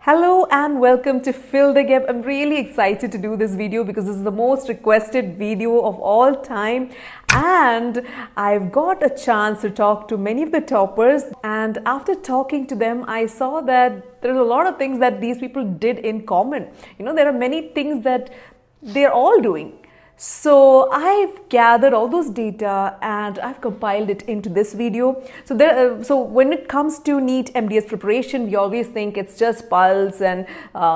Hello and welcome to Fill the Gap. I'm really excited to do this video because this is the most requested video of all time, and I've got a chance to talk to many of the toppers, and after talking to them I saw that there's a lot of things that these people did in common. There are many things that they're all doing. So I've gathered all those data and I've compiled it into this video. So when it comes to NEET MDS preparation, we always think it's just pulse and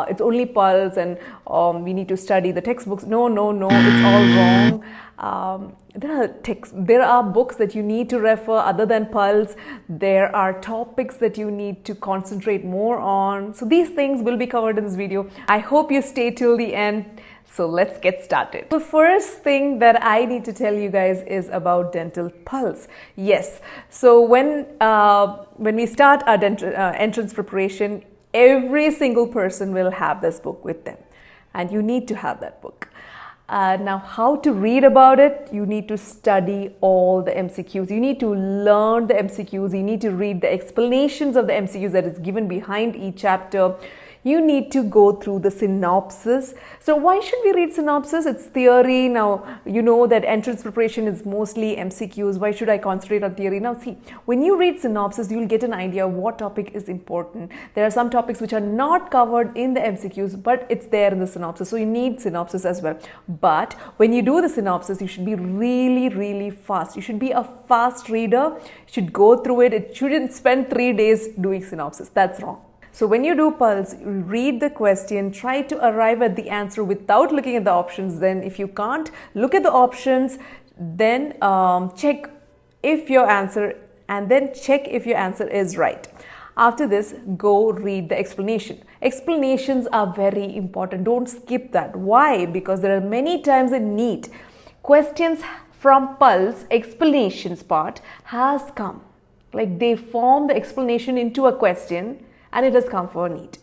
it's only pulse and we need to study the textbooks. No, it's all wrong. There are books that you need to refer other than pulse. There are topics that you need to concentrate more on. So these things will be covered in this video. I hope you stay till the end. So let's get started. The first thing that I need to tell you guys is about dental pulse. Yes, so when we start our entrance preparation, every single person will have this book with them, and you need to have that book. Now, how to read about it? You need to study all the MCQs. You need to learn the MCQs. You need to read the explanations of the MCQs that is given behind each chapter. You need to go through the synopsis. So why should we read synopsis? It's theory. Now, you know that entrance preparation is mostly MCQs. Why should I concentrate on theory? Now, see, when you read synopsis, you'll get an idea of what topic is important. There are some topics which are not covered in the MCQs, but it's there in the synopsis. So you need synopsis as well. But when you do the synopsis, you should be really, really fast. You should be a fast reader. You should go through it. It shouldn't spend 3 days doing synopsis. That's wrong. So when you do pulse, read the question, try to arrive at the answer without looking at the options. Then if you can't look at the options, then check if your answer is right. After this, go read the explanation. Explanations are very important. Don't skip that. Why? Because there are many times in NEET, questions from pulse explanations part has come. Like they form the explanation into a question, and it has come for NEET.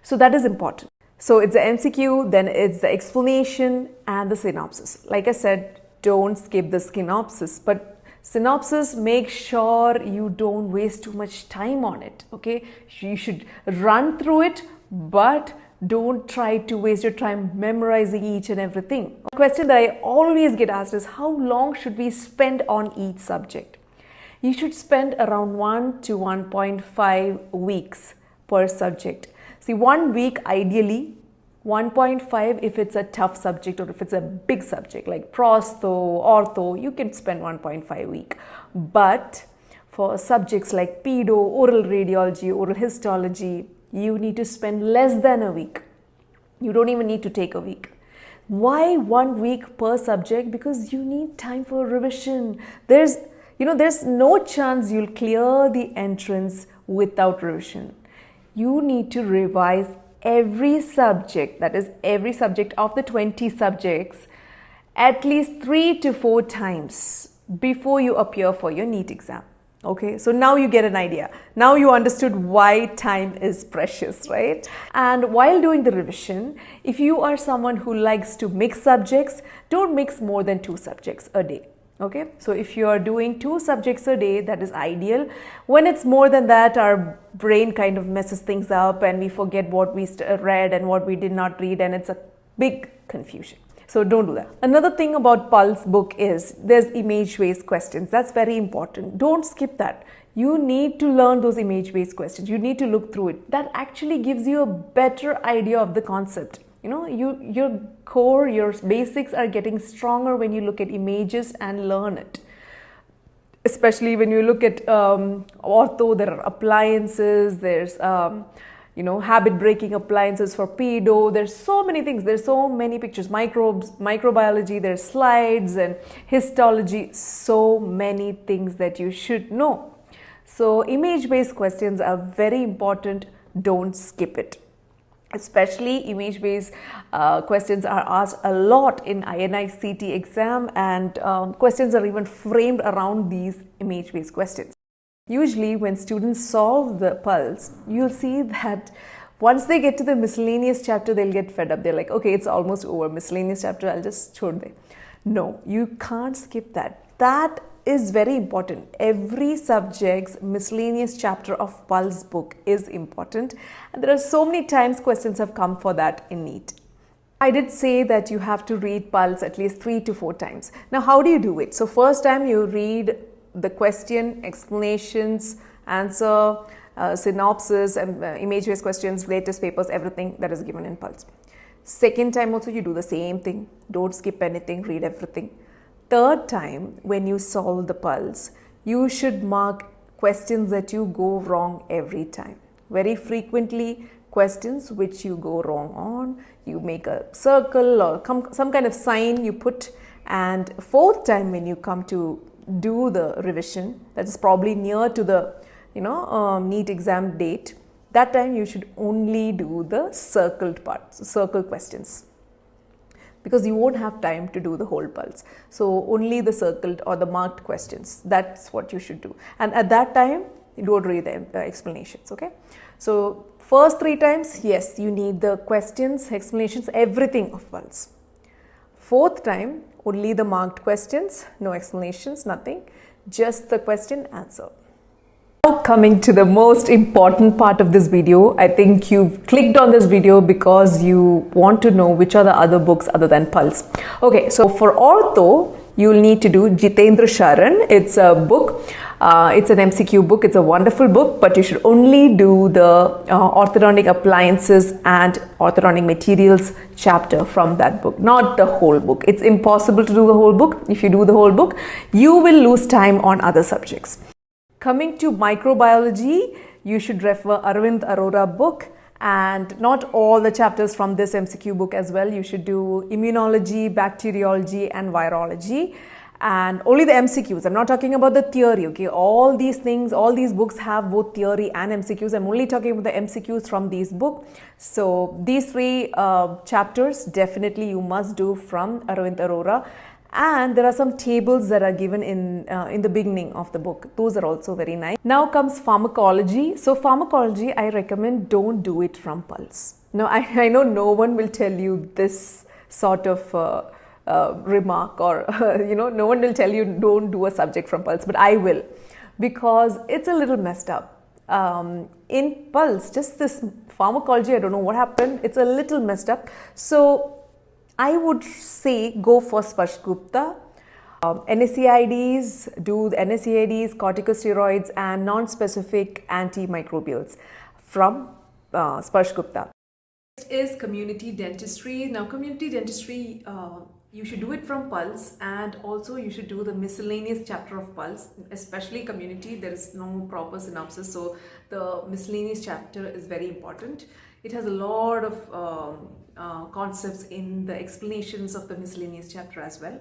So that is important. So it's the MCQ, then it's the explanation and the synopsis. Like I said, don't skip the synopsis, but synopsis, make sure you don't waste too much time on it, okay? You should run through it, but don't try to waste your time memorizing each and everything. A question that I always get asked is, how long should we spend on each subject? You should spend around 1 to 1.5 weeks per subject. See, 1 week ideally, 1.5 if it's a tough subject, or if it's a big subject like prostho, ortho, you can spend 1.5 week. But for subjects like pedo, oral radiology, oral histology, you need to spend less than a week. You don't even need to take a week. Why 1 week per subject? Because you need time for revision. There's no chance you'll clear the entrance without revision. You need to revise every subject, that is every subject of the 20 subjects, at least 3 to 4 times before you appear for your NEET exam. Okay, so now you get an idea. Now you understood why time is precious, right? And while doing the revision, if you are someone who likes to mix subjects, don't mix more than 2 subjects a day. Okay, so if you are doing 2 subjects a day, that is ideal. When it's more than that, our brain kind of messes things up and we forget what we read and what we did not read, and it's a big confusion. So don't do that. Another thing about Pulse book is there's image-based questions. That's very important. Don't skip that. You need to learn those image-based questions. You need to look through it. That actually gives you a better idea of the concept. Your core, your basics are getting stronger when you look at images and learn it. Especially when you look at ortho, there are appliances, there's habit-breaking appliances for pedo. There's so many things. There's so many pictures. Microbes, microbiology, there's slides and histology. So many things that you should know. So image-based questions are very important. Don't skip it. Especially image-based questions are asked a lot in INI-CT exam, and questions are even framed around these image-based questions. Usually when students solve the pulse, you'll see that once they get to the miscellaneous chapter, they'll get fed up. They're like, okay, it's almost over. Miscellaneous chapter, I'll just chhod de. No, you can't skip that. That is very important. Every subject's miscellaneous chapter of Pulse book is important, and there are so many times questions have come for that in NEET. I did say that you have to read Pulse at least 3 to 4 times. Now, how do you do it? So first time you read the question, explanations, answer, synopsis, and image-based questions, latest papers, everything that is given in Pulse. Second time also you do the same thing. Don't skip anything, read everything. Third time, when you solve the Pulse, you should mark questions that you go wrong every time. Very frequently, questions which you go wrong on, you make a circle or some kind of sign you put. And fourth time, when you come to do the revision, that is probably near to the NEET exam date, that time you should only do the circled parts, circle questions, because you won't have time to do the whole Pulse. So only the circled or the marked questions, that's what you should do. And at that time, you don't read the explanations, okay? So first 3 times, yes, you need the questions, explanations, everything of Pulse. Fourth time, only the marked questions, no explanations, nothing, just the question, answer. Now coming to the most important part of this video. I think you've clicked on this video because you want to know which are the other books other than Pulse. Okay, so for ortho, you'll need to do Jithendra Sharan. It's a book. It's an MCQ book. It's a wonderful book, but you should only do the orthodontic appliances and orthodontic materials chapter from that book, not the whole book. It's impossible to do the whole book. If you do the whole book, you will lose time on other subjects. Coming to microbiology, you should refer Aravind Arora book, and not all the chapters from this MCQ book as well. You should do immunology, bacteriology and virology, and only the MCQs. I'm not talking about the theory, okay? All these things, all these books have both theory and MCQs. I'm only talking about the MCQs from these books. So these 3 chapters definitely you must do from Aravind Arora. And there are some tables that are given in the beginning of the book. Those are also very nice. Now comes pharmacology. So pharmacology, I recommend don't do it from Pulse. Now, I know no one will tell you this sort of remark, or no one will tell you don't do a subject from Pulse, but I will, because it's a little messed up. In Pulse, just this pharmacology, I don't know what happened. It's a little messed up. So I would say go for Sparsh Gupta. NSAIDs, do the NSAIDs, corticosteroids and non-specific antimicrobials from Sparsh Gupta. Next is community dentistry. Now community dentistry, you should do it from Pulse, and also you should do the miscellaneous chapter of Pulse, especially community. There is no proper synopsis, so the miscellaneous chapter is very important. It has a lot of concepts in the explanations of the miscellaneous chapter as well.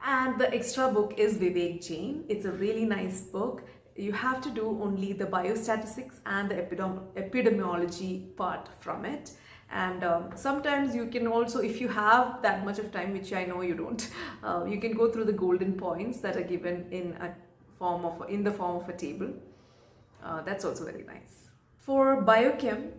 And the extra book is Vivek Jain. It's a really nice book. You have to do only the biostatistics and the epidemiology part from it. And sometimes you can also, if you have that much of time, which I know you don't, you can go through the golden points that are given in the form of a table. That's also very nice. For biochem,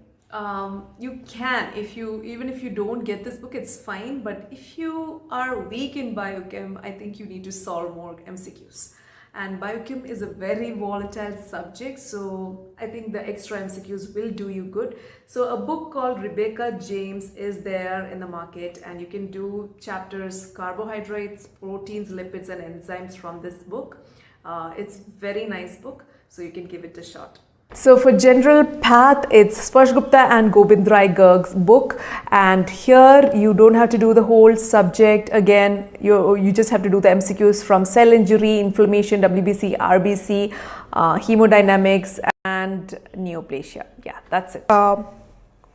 you can, even if you don't get this book, it's fine. But if you are weak in biochem, I think you need to solve more MCQs. And biochem is a very volatile subject, so I think the extra MCQs will do you good. So a book called Rebecca James is there in the market, and you can do chapters carbohydrates, proteins, lipids and enzymes from this book. It's very nice book, so you can give it a shot. So for general path, it's Sparsh Gupta and Gobind Rai Garg's book, and here you don't have to do the whole subject again. You just have to do the MCQs from cell injury, inflammation, WBC, RBC, hemodynamics and neoplasia. Yeah, that's it.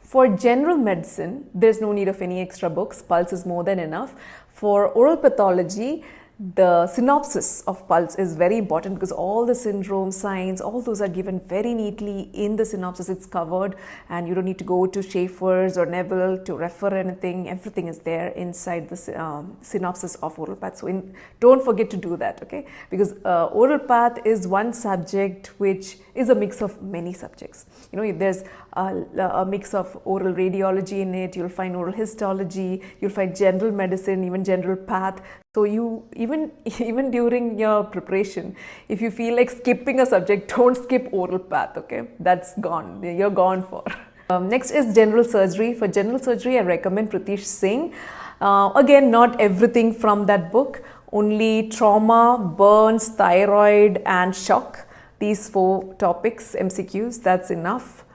For general medicine, there's no need of any extra books. Pulse is more than enough. For oral pathology, the synopsis of Pulse is very important, because all the syndrome signs, all those are given very neatly in the synopsis. It's covered, and you don't need to go to Schaefer's or Neville to refer anything. Everything is there inside the synopsis of oral path. So don't forget to do that, okay? Because oral path is one subject which is a mix of many subjects. There's a mix of oral radiology in it. You'll find oral histology, you'll find general medicine, even general path. So you even during your preparation, if you feel like skipping a subject, don't skip oral path, okay? That's gone. You're gone for. Next is general surgery. For general surgery, I recommend Pritish Singh. Again, not everything from that book. Only trauma, burns, thyroid, and shock. These 4 topics, MCQs, that's enough.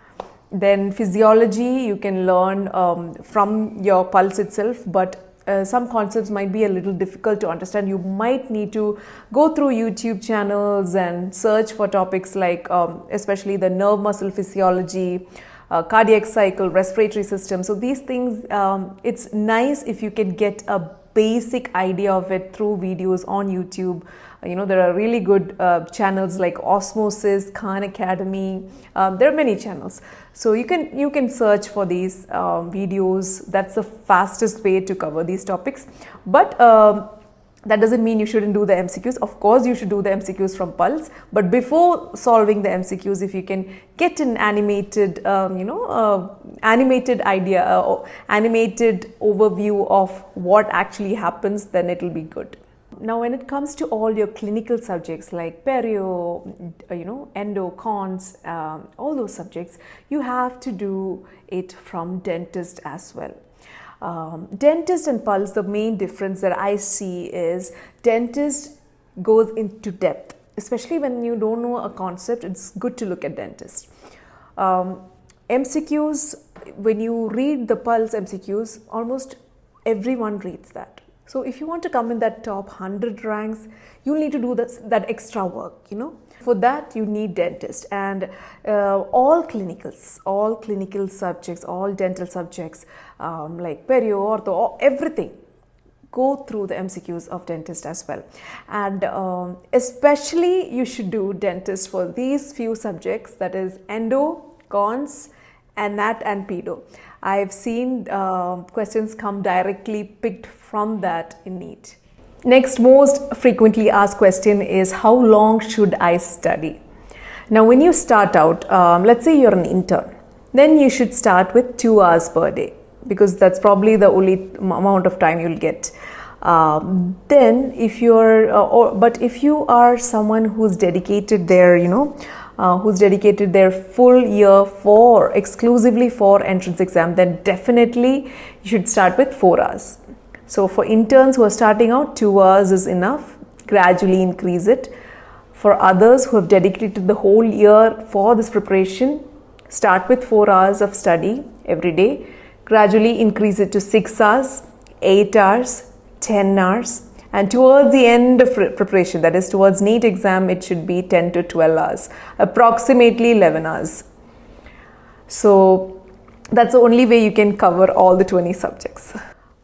Then physiology, you can learn from your pulse itself, but some concepts might be a little difficult to understand. You might need to go through YouTube channels and search for topics like especially the nerve muscle physiology, cardiac cycle, respiratory system. So these things, it's nice if you can get a basic idea of it through videos on YouTube. There are really good channels like Osmosis, Khan Academy. There are many channels. So you can search for these videos. That's the fastest way to cover these topics. But that doesn't mean you shouldn't do the MCQs. Of course, you should do the MCQs from Pulse. But before solving the MCQs, if you can get an animated, animated idea, animated overview of what actually happens, then it will be good. Now, when it comes to all your clinical subjects like perio, endo, cons, all those subjects, you have to do it from dentist as well. Dentist and Pulse, the main difference that I see is dentist goes into depth. Especially when you don't know a concept, it's good to look at dentist. MCQs, when you read the Pulse MCQs, almost everyone reads that. So if you want to come in that top 100 ranks, you need to do that extra work, For that, you need dentist, and all clinical subjects, all dental subjects like perio, ortho, everything, go through the MCQs of dentist as well. And especially you should do dentist for these few subjects, that is endo, cons, and nat and pedo. I've seen questions come directly picked from that in NEET. Next most frequently asked question is, how long should I study? Now when you start out, let's say you're an intern, then you should start with 2 hours per day, because that's probably the only amount of time you'll get. Then if you're, but if you are someone who's dedicated their, who's dedicated their full year exclusively for entrance exam, then definitely you should start with 4 hours. So for interns who are starting out, 2 hours is enough. Gradually increase it. For others who have dedicated the whole year for this preparation, start with 4 hours of study every day. Gradually increase it to 6 hours, 8 hours, 10 hours. And towards the end of preparation, that is towards NEET exam, it should be 10 to 12 hours, approximately 11 hours. So that's the only way you can cover all the 20 subjects.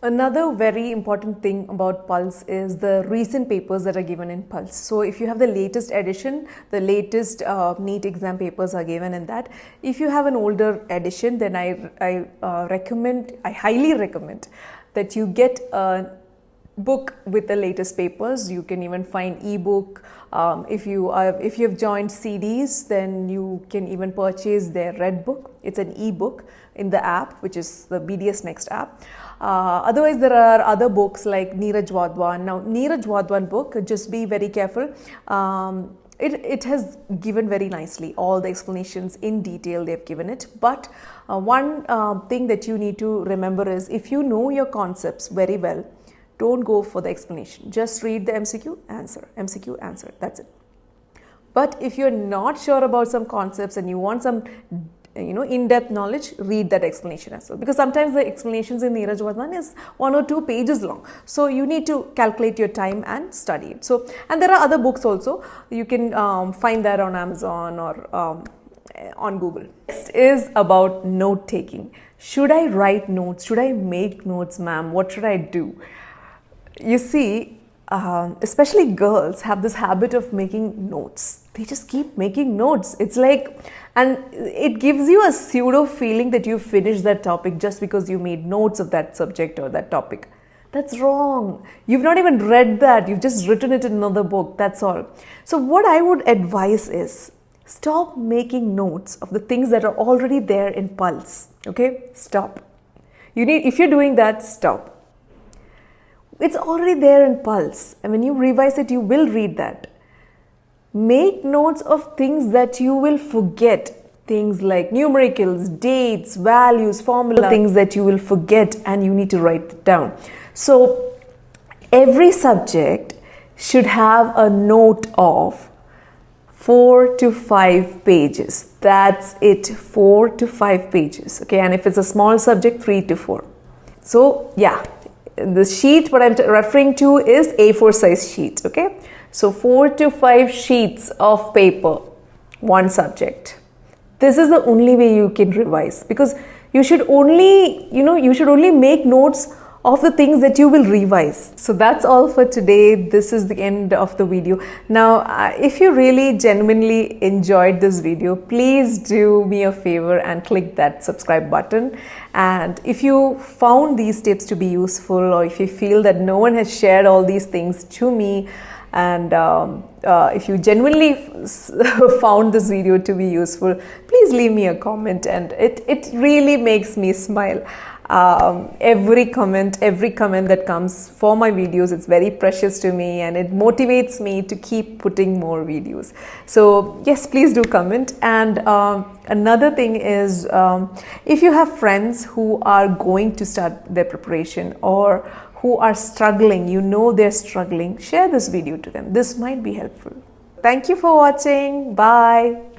Another very important thing about Pulse is the recent papers that are given in Pulse. So if you have the latest edition, the latest NEET exam papers are given in that. If you have an older edition, then I highly recommend that you get a book with the latest papers. You can even find ebook. If you have joined CDs, then you can even purchase their red book. It's an ebook in the app, which is the BDS Next app. Otherwise, there are other books like Neeraj Wadhawan. Now, Neeraj Wadhawan book, just be very careful. It has given very nicely all the explanations in detail. They've given it. But one thing that you need to remember is, if you know your concepts very well, don't go for the explanation. Just read the MCQ, answer. That's it. But if you're not sure about some concepts and you want some in-depth knowledge, read that explanation as well, because sometimes the explanations in Neeraj Wadhawan is 1 or 2 pages long, so you need to calculate your time and study it. So, and there are other books also. You can find that on Amazon or on Google. Next is about note taking. Should I write notes? Should I make notes, ma'am? What should I do? You see, especially girls have this habit of making notes. They just keep making notes. It's like, and it gives you a pseudo feeling that you finished that topic just because you made notes of that subject or that topic. That's wrong. You've not even read that. You've just written it in another book. That's all. So what I would advise is, stop making notes of the things that are already there in Pulse. Okay? Stop. If you're doing that, stop. It's already there in Pulse, and when you revise it, you will read that. Make notes of things that you will forget. Things like numericals, dates, values, formula, things that you will forget and you need to write it down. So every subject should have a note of 4 to 5 pages. That's it, 4 to 5 pages. Okay, and if it's a small subject, 3 to 4. So yeah, the sheet what I'm referring to is A4 size sheet. Okay, so 4 to 5 sheets of paper, one subject. This is the only way you can revise, because you should only, you should only make notes of the things that you will revise. So that's all for today. This is the end of the video. Now, if you really genuinely enjoyed this video, please do me a favor and click that subscribe button. And if you found these tips to be useful, or if you feel that no one has shared all these things to me, and if you genuinely found this video to be useful, please leave me a comment, and it really makes me smile. Every comment that comes for my videos, it's very precious to me, and it motivates me to keep putting more videos. So yes, please do comment. And another thing is, if you have friends who are going to start their preparation, or who are struggling, they're struggling, share this video to them. This might be helpful. Thank you for watching. Bye.